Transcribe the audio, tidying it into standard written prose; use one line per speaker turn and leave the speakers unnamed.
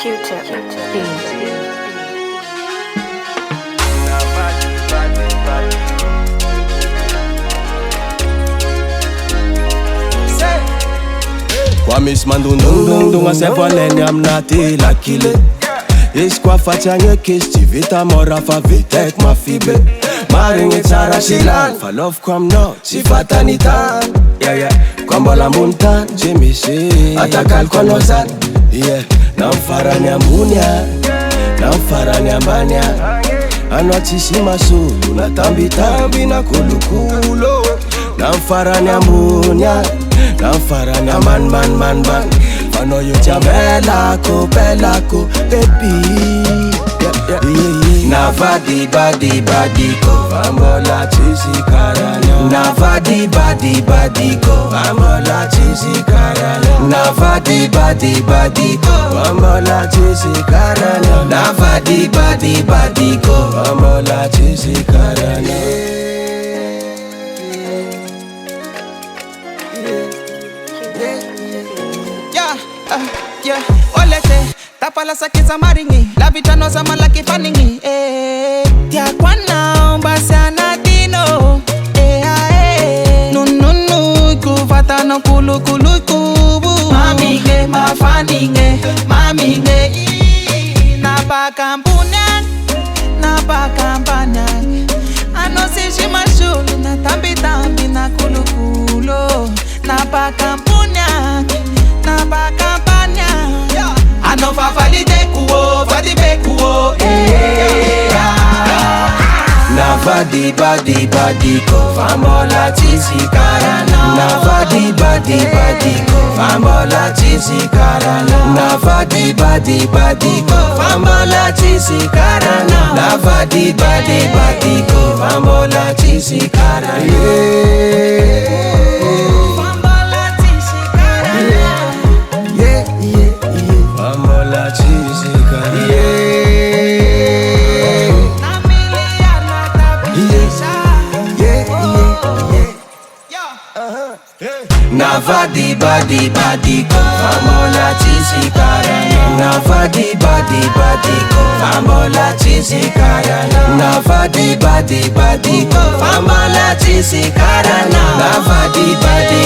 Q-tip.
Kwa miss mandundundundunga sevoleni amnati lakile Is kwa fachanye kiss chivita mora fa vitek mafibe Maringe tsara shilan fa love kwa mno sifata nitan Kwa mbola muntan jimisi atakal kwa nozan Namfarani ambunya Namfarani ambanya Anwatisi masulu na tambi na kulukulo Namfarani ambunya Namfarani man Fano yu belako baby Navadi badi ko Vamola chisi karanya Navadi badi ko Vamola chisi karanya Navadi badi ko Vamola chisi karanya Navadi badi ko Vamola chisi karanya
Yeah, olete tapala sakiza maringi la vitano za malaki faningi tia kwana mbasana dino nunu kufata no kulu kubu maminge mafaninge maminge na bakampuna na bakampana anosishi mashulu na tambi na kulu na bakampuna na bakampanya ano fafalite kuo fadibe kuo
Navadi badi ko Vamola chisi karana Navadi badi ko Vamola chisi karana Navadi badi ko Vamola chisi karana Navadi badi ko Vamola chisi karana Vamola chisi karana Navadi badi ko Vamola chisi karana Navadi badi ko Vamola chisi karana Navadi badi ko Vamola chisi karana Navadi badi